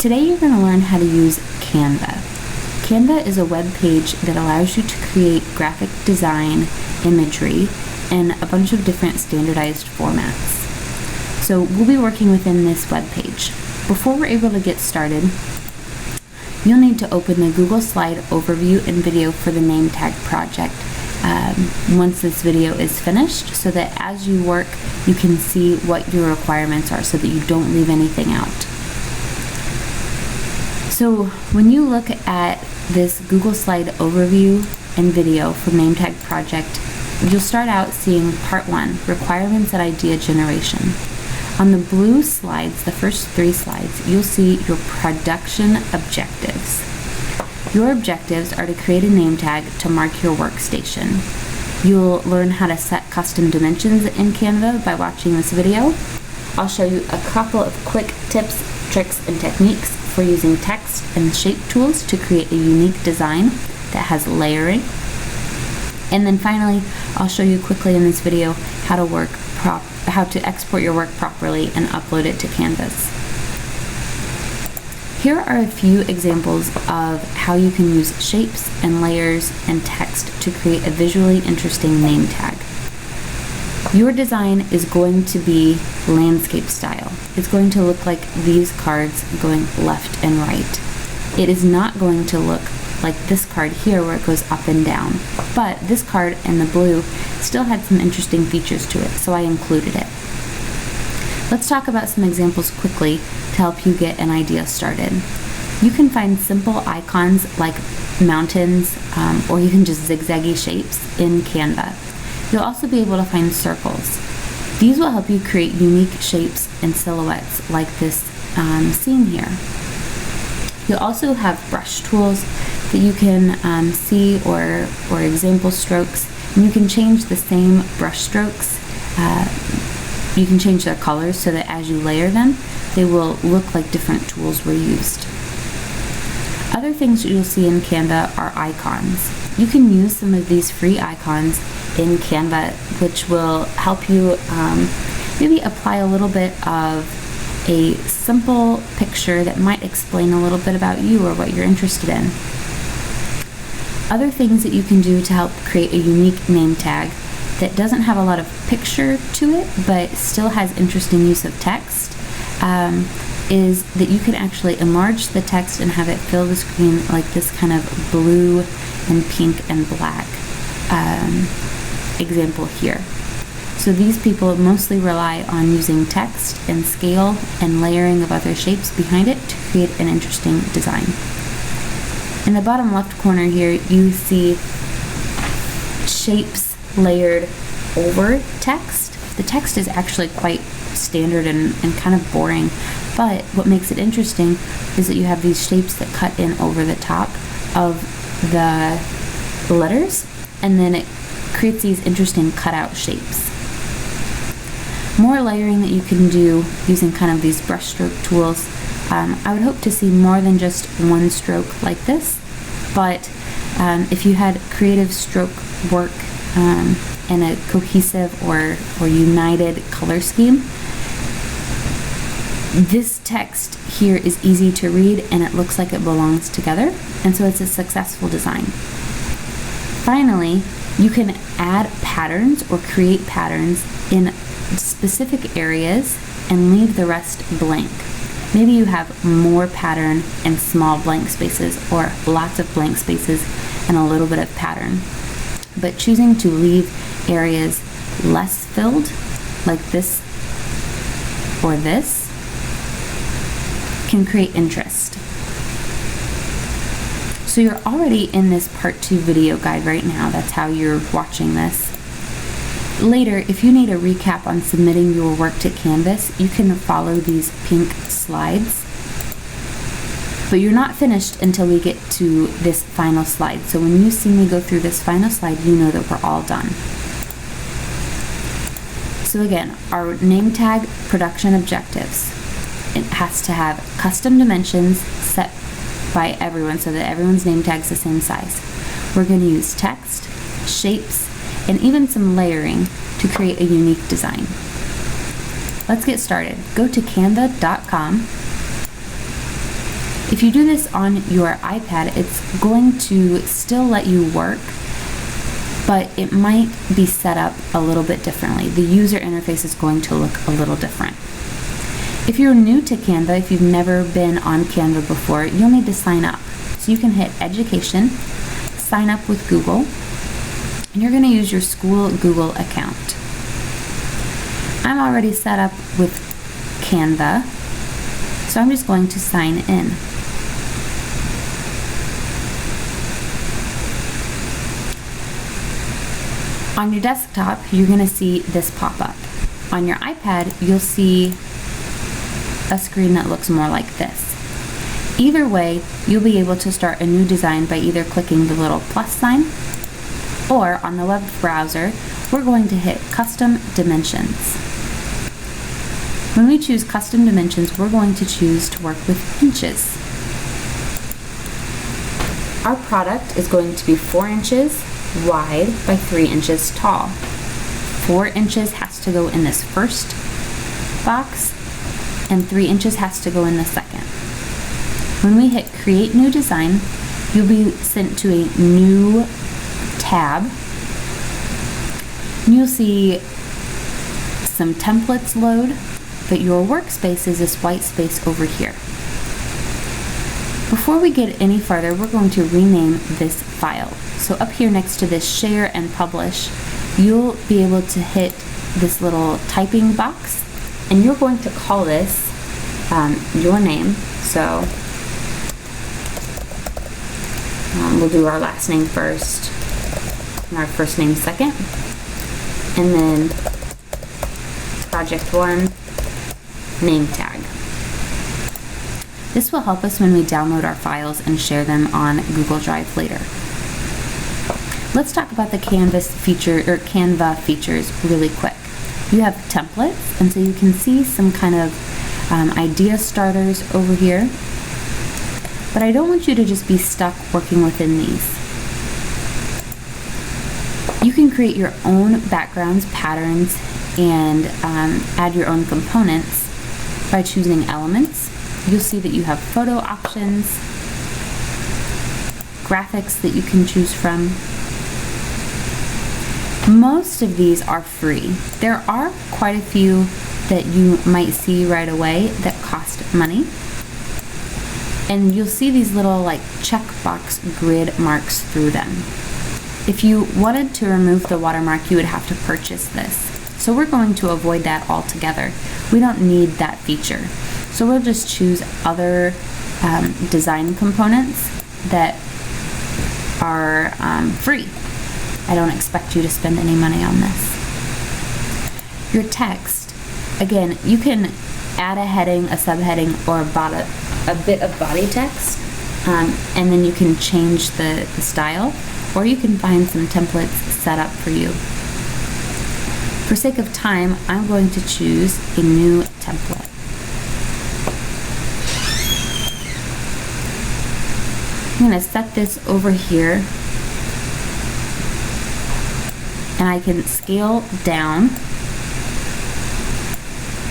Today you're going to learn how to use Canva. Canva is a web page that allows you to create graphic design, imagery, in a bunch of different standardized formats. So we'll be working within this web page. Before we're able to get started, you'll need to open the Google Slide overview and video for the name tag project once this video is finished, so that as you work you can see what your requirements are so that you don't leave anything out. So when you look at this Google Slide overview and video for name tag project, you'll start out seeing part 1, requirements and idea generation. On the blue slides, the first 3 slides, you'll see your production objectives. Your objectives are to create a name tag to mark your workstation. You'll learn how to set custom dimensions in Canva by watching this video. I'll show you a couple of quick tips, tricks, and techniques for using text and shape tools to create a unique design that has layering. And then finally, I'll show you quickly in this video how to export your work properly and upload it to Canvas. Here are a few examples of how you can use shapes and layers and text to create a visually interesting name tag. Your design is going to be landscape style. It's going to look like these cards going left and right. It is not going to look like this card here where it goes up and down, but this card in the blue still had some interesting features to it, so I included it. Let's talk about some examples quickly to help you get an idea started. You can find simple icons like mountains, or you can just zigzaggy shapes in Canva. You'll also be able to find circles. These will help you create unique shapes and silhouettes like this scene here. You'll also have brush tools that you can see, or example strokes, and you can change the same brush strokes. You can change their colors so that as you layer them, they will look like different tools were used. Other things that you'll see in Canva are icons. You can use some of these free icons in Canva, which will help you maybe apply a little bit of a simple picture that might explain a little bit about you or what you're interested in. Other things that you can do to help create a unique name tag that doesn't have a lot of picture to it but still has interesting use of text is that you can actually enlarge the text and have it fill the screen like this kind of blue and pink and black example here. So these people mostly rely on using text and scale and layering of other shapes behind it to create an interesting design. In the bottom left corner here, you see shapes layered over text. The text is actually quite standard and kind of boring, but what makes it interesting is that you have these shapes that cut in over the top of the letters, and then it creates these interesting cutout shapes. More layering that you can do using kind of these brush stroke tools. I would hope to see more than just one stroke like this, but if you had creative stroke work in a cohesive or united color scheme, this text here is easy to read and it looks like it belongs together, and so it's a successful design. Finally, you can add patterns or create patterns in specific areas and leave the rest blank. Maybe you have more pattern and small blank spaces, or lots of blank spaces and a little bit of pattern. But choosing to leave areas less filled, like this or this, can create interest. So you're already in this part 2 video guide right now. That's how you're watching this. Later, if you need a recap on submitting your work to Canvas, you can follow these pink slides. But you're not finished until we get to this final slide. So when you see me go through this final slide, you know that we're all done. So again, our name tag production objectives. It has to have custom dimensions set by everyone so that everyone's name tag's the same size. We're going to use text, shapes, and even some layering to create a unique design. Let's get started. Go to canva.com If you do this on your iPad, it's going to still let you work, but it might be set up a little bit differently. The user interface is going to look a little different. If you're new to Canva, if you've never been on Canva before, you'll need to sign up. So you can hit Education, sign up with Google, and you're going to use your school Google account. I'm already set up with Canva, so I'm just going to sign in. On your desktop, you're going to see this pop up. On your iPad, you'll see a screen that looks more like this. Either way, you'll be able to start a new design by either clicking the little plus sign, or on the web browser, we're going to hit Custom Dimensions. When we choose Custom Dimensions, we're going to choose to work with inches. Our product is going to be 4 inches wide by 3 inches tall. 4 inches has to go in this first box, and 3 inches has to go in the second. When we hit Create New Design, you'll be sent to a new tab, and you'll see some templates load, but your workspace is this white space over here. Before we get any farther, we're going to rename this file. So up here next to this Share and Publish, you'll be able to hit this little typing box, and you're going to call this your name. So we'll do our last name first and our first name second, and then Project 1 name tag. This will help us when we download our files and share them on Google Drive later. Let's talk about the Canvas feature or Canva features really quick. You have templates, and so you can see some kind of idea starters over here. But I don't want you to just be stuck working within these. You can create your own backgrounds, patterns, and add your own components by choosing elements. You'll see that you have photo options, graphics that you can choose from. Most of these are free. There are quite a few that you might see right away that cost money. And you'll see these little like checkbox grid marks through them. If you wanted to remove the watermark, you would have to purchase this. So we're going to avoid that altogether. We don't need that feature. So we'll just choose other design components that are free. I don't expect you to spend any money on this. Your text, again, you can add a heading, a subheading, or a bit of body text, and then you can change the style, or you can find some templates set up for you. For sake of time, I'm going to choose a new template. I'm going to set this over here, and I can scale down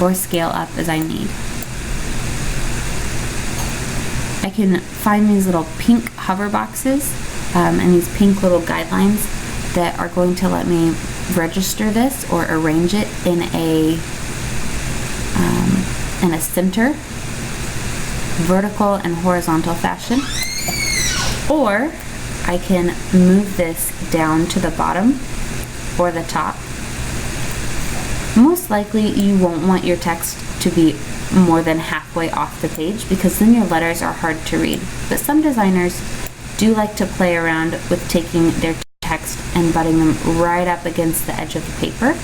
or scale up as I need. I can find these little pink hover boxes and these pink little guidelines that are going to let me register this or arrange it in a center, vertical and horizontal fashion. Or I can move this down to the bottom or the top. Most likely you won't want your text to be more than halfway off the page, because then your letters are hard to read. But some designers do like to play around with taking their text and butting them right up against the edge of the paper,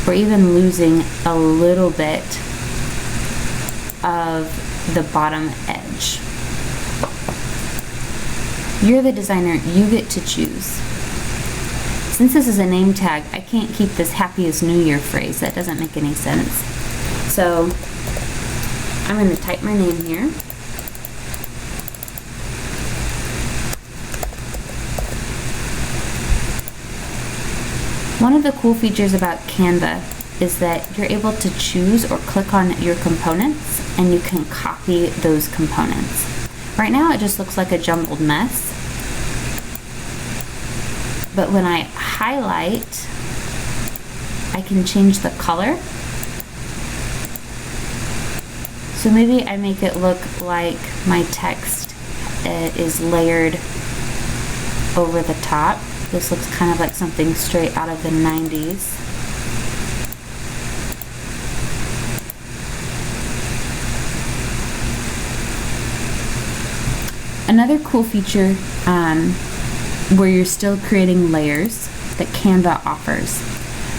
or even losing a little bit of the bottom edge. You're the designer, you get to choose. Since this is a name tag, I can't keep this Happiest New Year phrase. That doesn't make any sense. So I'm going to type my name here. One of the cool features about Canva is that you're able to choose or click on your components, and you can copy those components. Right now it just looks like a jumbled mess. But when I highlight, I can change the color. So maybe I make it look like my text is layered over the top. This looks kind of like something straight out of the 90s. Another cool feature where you're still creating layers that Canva offers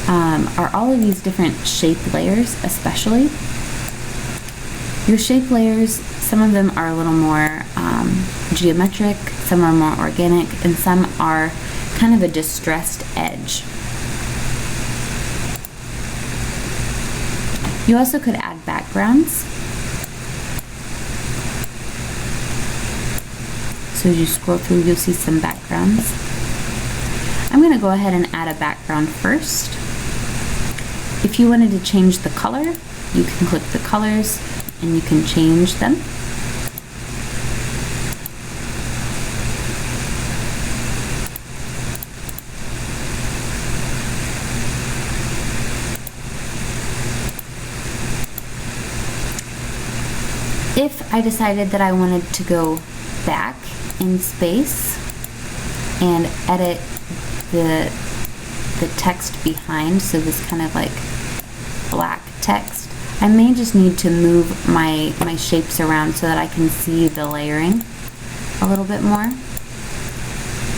are all of these different shape layers, especially. Your shape layers, some of them are a little more geometric, some are more organic, and some are kind of a distressed edge. You also could add backgrounds. So as you scroll through, you'll see some backgrounds. I'm going to go ahead and add a background first. If you wanted to change the color, you can click the colors and you can change them. If I decided that I wanted to go back in space and edit the text behind, so this kind of like black text, I may just need to move my shapes around so that I can see the layering a little bit more.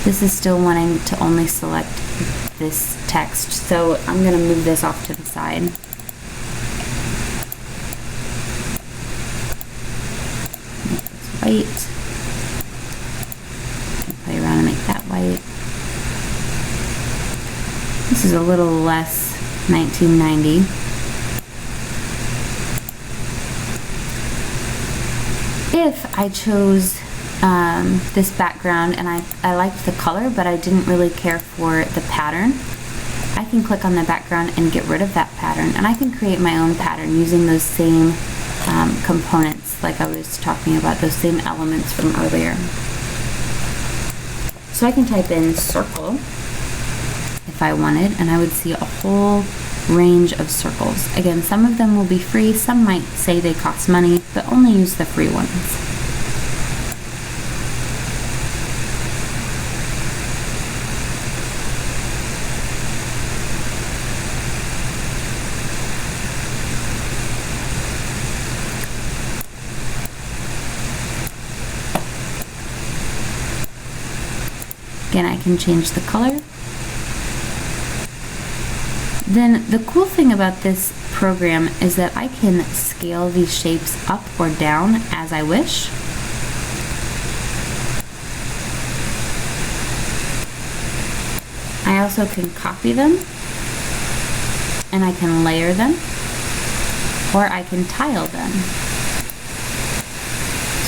This is still wanting to only select this text, so I'm going to move this off to the side. Make this white. Play around and make that white. This is a little less 1990. If I chose this background and I liked the color but I didn't really care for the pattern, I can click on the background and get rid of that pattern, and I can create my own pattern using those same components like I was talking about, those same elements from earlier. So I can type in circle if I wanted, and I would see a whole range of circles. Again, some of them will be free, some might say they cost money, but only use the free ones. Again, I can change the color. Then the cool thing about this program is that I can scale these shapes up or down as I wish. I also can copy them, and I can layer them, or I can tile them.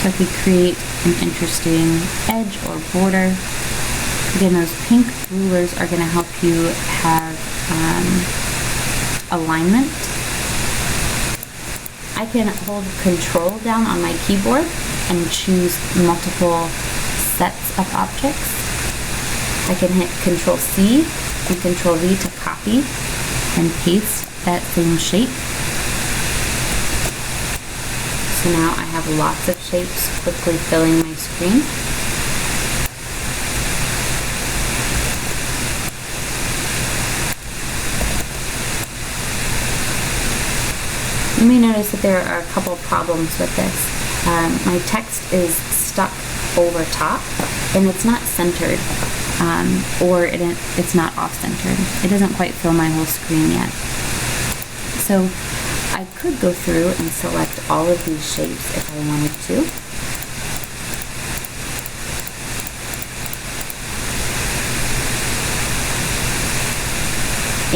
So I could create an interesting edge or border. Again, those pink rulers are going to help you have alignment. I can hold Control down on my keyboard and choose multiple sets of objects. I can hit Control C and Control V to copy and paste that same shape. So now I have lots of shapes quickly filling my screen. You may notice that there are a couple problems with this. My text is stuck over top, and it's not centered, or it's not off-centered. It doesn't quite fill my whole screen yet. So I could go through and select all of these shapes if I wanted to.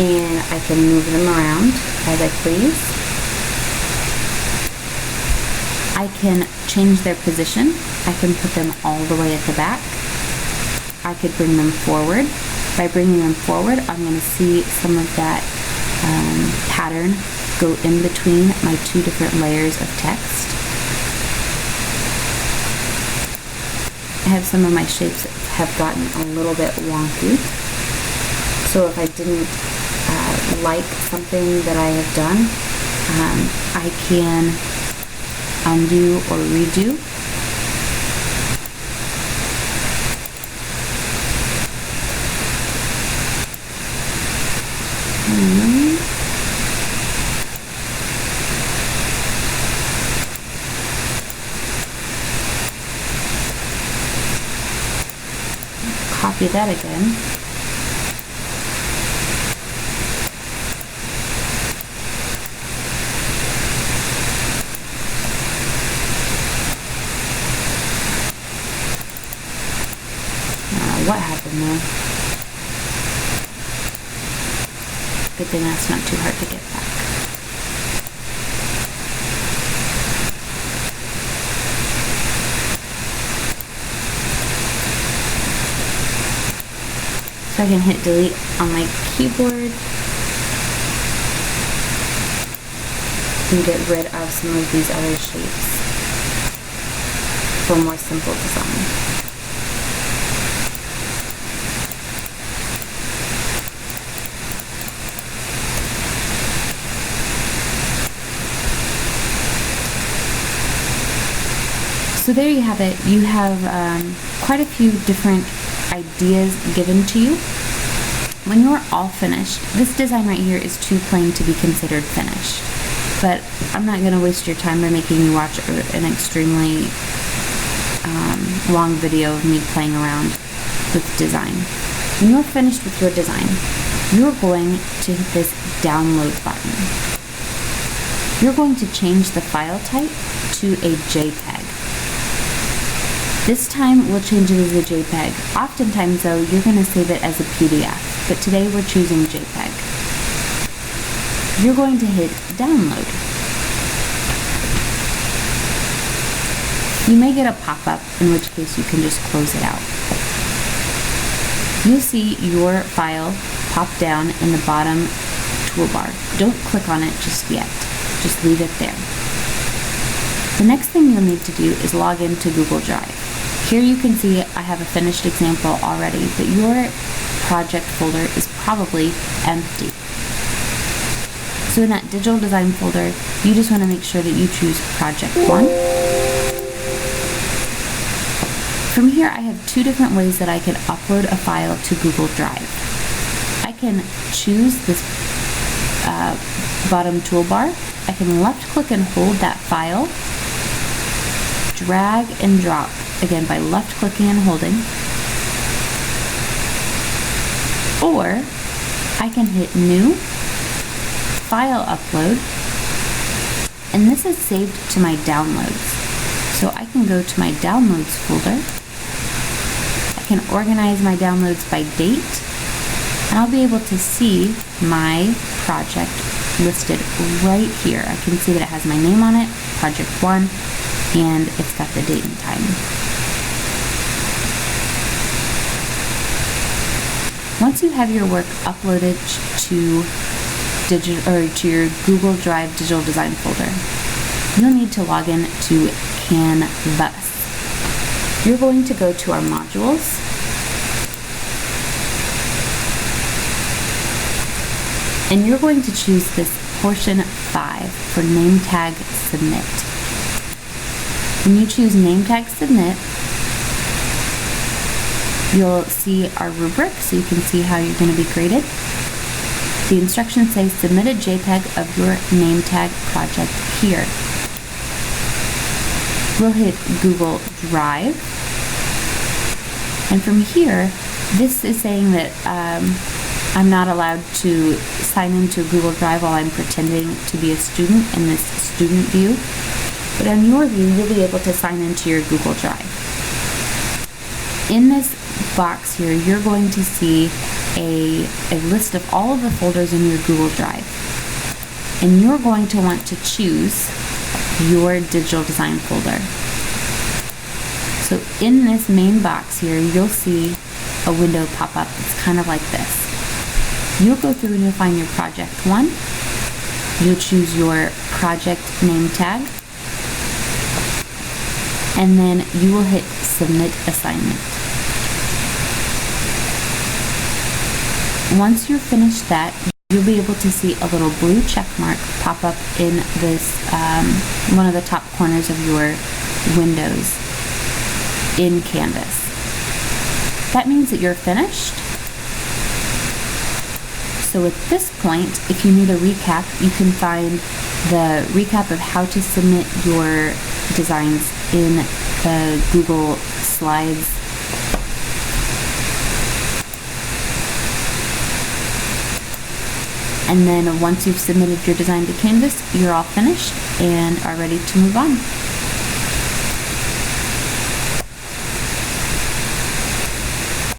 And I can move them around as I please. I can change their position. I can put them all the way at the back. I could bring them forward. By bringing them forward, I'm going to see some of that pattern go in between my two different layers of text. have some of my shapes have gotten a little bit wonky. So if I didn't like something that I have done, I can undo or redo. Copy that again. What happened there? Good thing that's not too hard to get back. So I can hit delete on my keyboard and get rid of some of these other shapes for more simple design. So there you have it. You have quite a few different ideas given to you. When you're all finished, this design right here is too plain to be considered finished. But I'm not going to waste your time by making you watch an extremely long video of me playing around with design. When you're finished with your design, you're going to hit this download button. You're going to change the file type to a JPEG. This time we'll change it as a JPEG. Oftentimes though, you're going to save it as a PDF, but today we're choosing JPEG. You're going to hit download. You may get a pop-up, in which case you can just close it out. You'll see your file pop down in the bottom toolbar. Don't click on it just yet. Just leave it there. The next thing you'll need to do is log into Google Drive. Here you can see I have a finished example already, but your project folder is probably empty. So in that digital design folder, you just want to make sure that you choose project 1. From here, I have two different ways that I can upload a file to Google Drive. I can choose this bottom toolbar. I can left click and hold that file, drag and drop, again by left clicking and holding, or I can hit new, file upload, and this is saved to my downloads. So I can go to my downloads folder, I can organize my downloads by date, and I'll be able to see my project listed right here. I can see that it has my name on it, project 1, and it's got the date and time. Once you have your work uploaded to your Google Drive digital design folder, you'll need to log in to Canvas. You're going to go to our modules, and you're going to choose this portion 5 for name tag submit. When you choose name tag submit, you'll see our rubric, so you can see how you're going to be graded. The instructions say submit a JPEG of your name tag project here. We'll hit Google Drive, and from here, this is saying that I'm not allowed to sign into Google Drive while I'm pretending to be a student in this student view. But on your view, you'll be able to sign into your Google Drive. In this box here, you're going to see a list of all of the folders in your Google Drive. And you're going to want to choose your digital design folder. So in this main box here, you'll see a window pop up. It's kind of like this. You'll go through and you'll find your project 1. You'll choose your project name tag. and then you will hit Submit Assignment. Once you're finished that, you'll be able to see a little blue check mark pop up in this one of the top corners of your windows in Canvas. That means that you're finished. So at this point, if you need a recap, you can find the recap of how to submit your designs in the Google Slides and then once you've submitted your design to Canvas, you're all finished and are ready to move on.